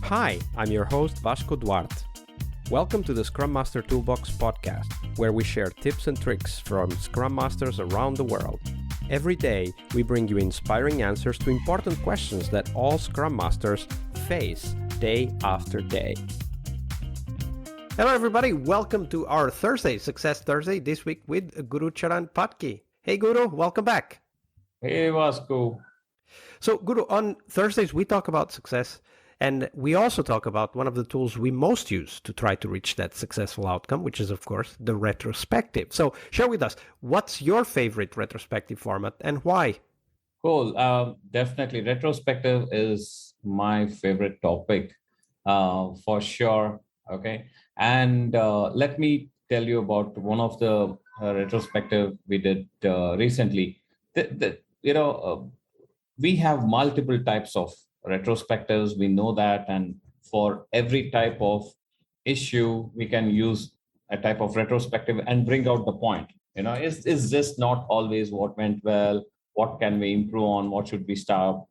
Hi, I'm your host Vasco Duarte. Welcome to the Scrum Master Toolbox podcast, where we share tips and tricks from Scrum Masters around the world. Every day, we bring you inspiring answers to important questions that all Scrum Masters face day after day. Hello everybody, welcome to our Thursday, Success Thursday, this week with Guru Charan Patki. Hey Guru, welcome back. Hey Vasco. So Guru, on Thursdays we talk about success, and we also talk about one of the tools we most use to try to reach that successful outcome, which is of course the retrospective. So share with us, what's your favorite retrospective format and why? Cool. Definitely retrospective is my favorite topic for sure. Okay. And let me tell you about one of the retrospective we did recently. We have multiple types of retrospectives. We know that. And for every type of issue, we can use a type of retrospective and bring out the point. It's just not always what went well, what can we improve on, what should we stop,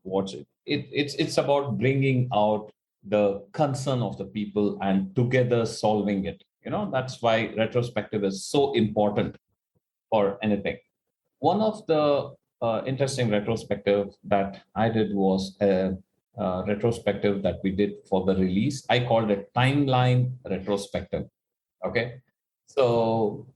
it's about bringing out the concern of the people and together solving it. That's why retrospective is so important for anything. One of the interesting retrospective that I did was a retrospective that we did for the release. I called it Timeline Retrospective. Okay. So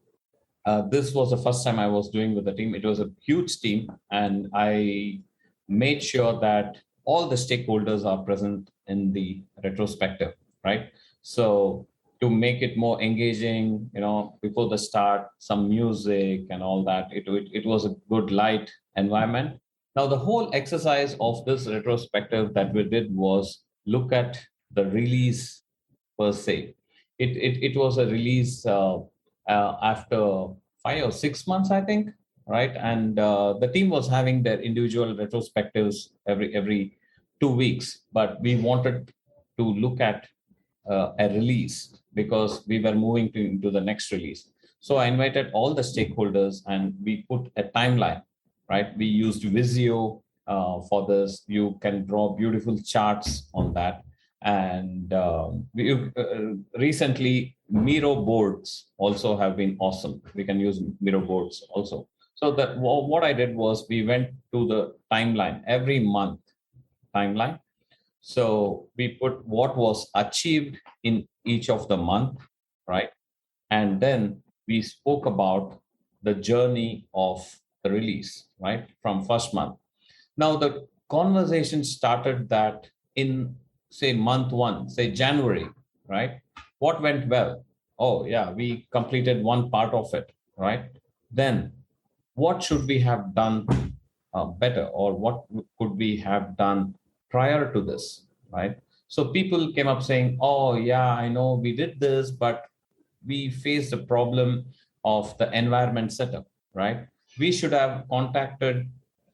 this was the first time I was doing with the team. It was a huge team, and I made sure that all the stakeholders are present in the retrospective, right? So to make it more engaging, before the start, some music and all that, it was a good light environment. Now, the whole exercise of this retrospective that we did was look at the release per se. It was a release after 5 or 6 months, I think, right? And the team was having their individual retrospectives every 2 weeks, but we wanted to look at a release because we were moving into the next release. So I invited all the stakeholders and we put a timeline, right? We used Visio for this. You can draw beautiful charts on that. And recently, Miro boards also have been awesome. We can use Miro boards also. So that what I did was we went to the timeline every month timeline. So we put what was achieved in each of the month, right? And then we spoke about the journey of the release, right? From first month. Now the conversation started that in say month one, say January, right? What went well? Oh yeah, we completed one part of it, right? Then what should we have done better, or what could we have done prior to this, right? So people came up saying, oh yeah, I know we did this, but we faced the problem of the environment setup, right? We should have contacted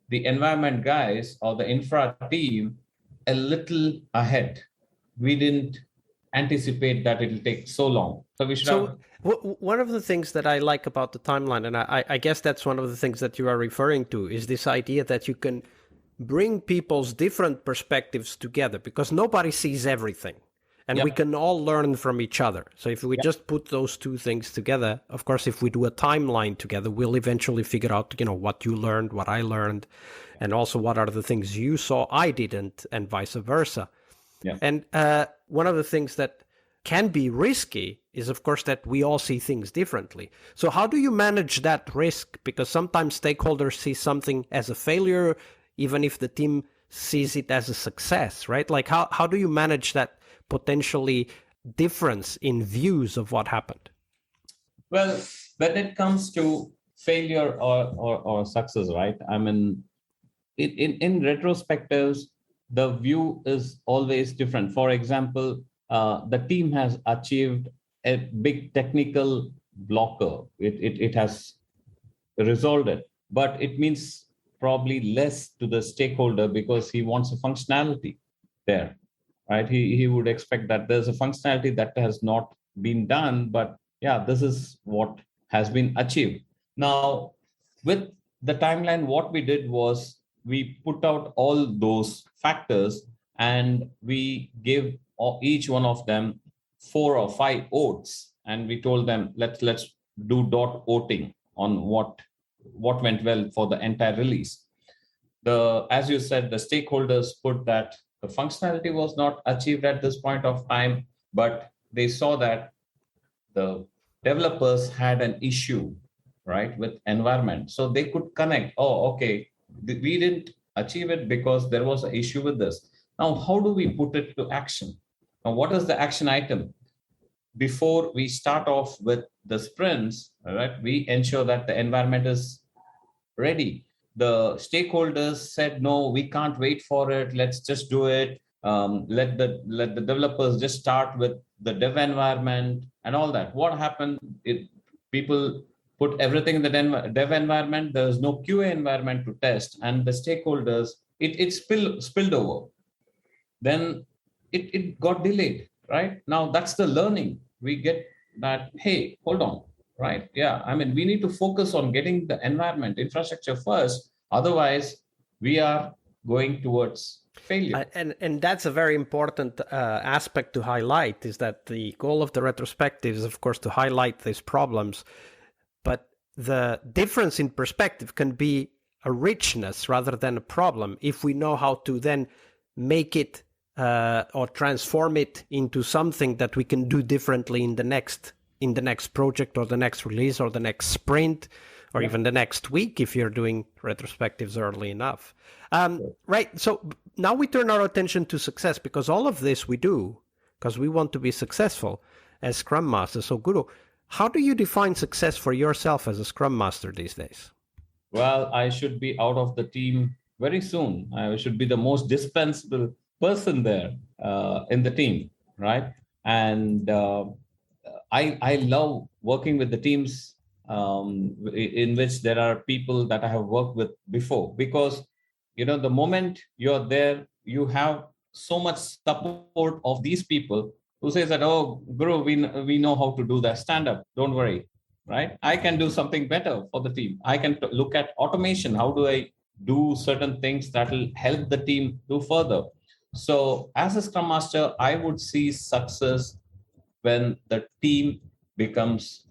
the environment guys or the infra team a little ahead. We didn't anticipate that it'll take so long. So we should have. One of the things that I like about the timeline, and I guess that's one of the things that you are referring to, is this idea that you can bring people's different perspectives together because nobody sees everything. And we can all learn from each other. So if we just put those two things together, of course, if we do a timeline together, we'll eventually figure out, what you learned, what I learned, and also what are the things you saw I didn't, and vice versa. Yeah. And one of the things that can be risky is, of course, that we all see things differently. So how do you manage that risk? Because sometimes stakeholders see something as a failure, even if the team sees it as a success, right? Like how do you manage that potentially difference in views of what happened? Well, when it comes to failure or success, right? I mean, in retrospectives, the view is always different. For example, the team has achieved a big technical blocker. It has resolved it, but it means probably less to the stakeholder because he wants a functionality there, right? He would expect that there's a functionality that has not been done, but yeah, this is what has been achieved. Now, with the timeline, what we did was we put out all those factors and we gave each one of them 4 or 5 votes, and we told them let's do dot voting on what went well for the entire release. As you said, the stakeholders put that the functionality was not achieved at this point of time, but they saw that the developers had an issue, right, with environment. So they could connect, oh, okay, we didn't achieve it because there was an issue with this. Now, how do we put it to action? Now, what is the action item? Before we start off with the sprints, right, we ensure that the environment is ready. The stakeholders said, no, we can't wait for it. Let's just do it. Let the developers just start with the dev environment and all that. What happened? People put everything in the dev environment. There is no QA environment to test, and the stakeholders, it spilled over. Then it got delayed, right? Now that's the learning. We get that, hey, hold on, right? Yeah, I mean, we need to focus on getting the environment infrastructure first. Otherwise, we are going towards failure. And that's a very important aspect to highlight, is that the goal of the retrospective is, of course, to highlight these problems. But the difference in perspective can be a richness rather than a problem if we know how to then make it or transform it into something that we can do differently in the next project or the next release or the next sprint or even the next week if you're doing retrospectives early enough. Right. So now we turn our attention to success, because all of this we do because we want to be successful as Scrum Masters. So Guru, how do you define success for yourself as a Scrum Master these days? Well, I should be out of the team very soon. I should be the most dispensable person there in the team, right? And I love working with the teams in which there are people that I have worked with before, because the moment you're there, you have so much support of these people who says that, oh, Guru, we know how to do that. Stand up, don't worry, right? I can do something better for the team. I can look at automation. How do I do certain things that will help the team do further? So as a Scrum Master, I would see success when the team becomes,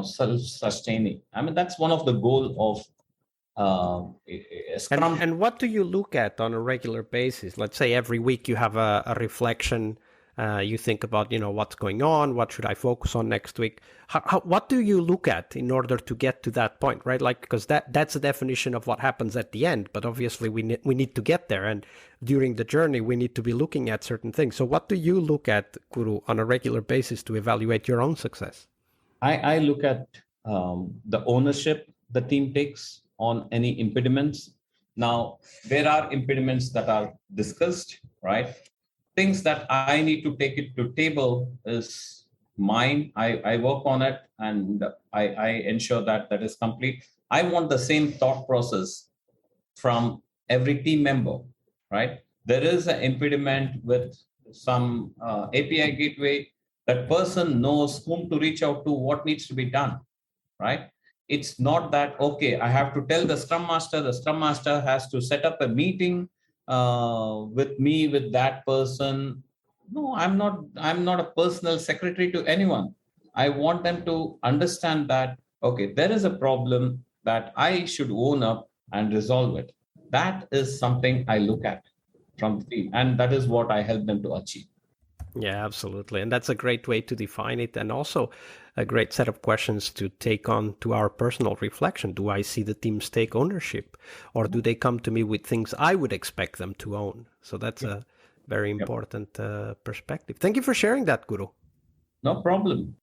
self-sustaining. I mean, that's one of the goals of Scrum. And what do you look at on a regular basis? Let's say every week you have a reflection. You think about, what's going on, what should I focus on next week? What do you look at in order to get to that point, right? Like, because that's a definition of what happens at the end, but obviously we need to get there. And during the journey, we need to be looking at certain things. So what do you look at, Guru, on a regular basis to evaluate your own success? I look at the ownership the team takes on any impediments. Now, there are impediments that are discussed, right? Things that I need to take it to table is mine. I work on it and I ensure that is complete. I want the same thought process from every team member, right? There is an impediment with some API gateway. That person knows whom to reach out to, what needs to be done, right? It's not that, okay, I have to tell the Scrum Master has to set up a meeting with me, with that person. No, I'm not a personal secretary to anyone. I want them to understand that, okay, there is a problem that I should own up and resolve it. That is something I look at from the team, and that is what I help them to achieve. Yeah, absolutely. And that's a great way to define it, and also a great set of questions to take on to our personal reflection. Do I see the teams take ownership, or do they come to me with things I would expect them to own? So that's a very important perspective. Thank you for sharing that, Guru. No problem.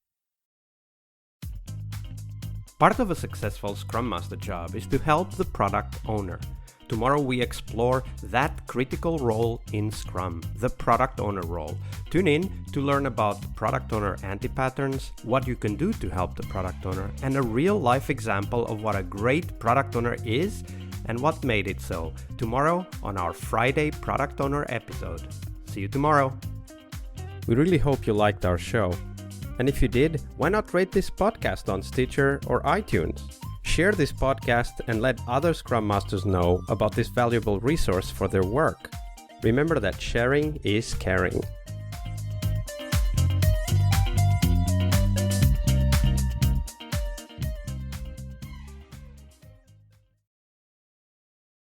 Part of a successful Scrum Master job is to help the product owner. Tomorrow we explore that critical role in Scrum, the product owner role. Tune in to learn about product owner anti-patterns, what you can do to help the product owner, and a real-life example of what a great product owner is and what made it so. Tomorrow on our Friday Product Owner episode. See you tomorrow. We really hope you liked our show. And if you did, why not rate this podcast on Stitcher or iTunes? Share this podcast and let other Scrum Masters know about this valuable resource for their work. Remember that sharing is caring.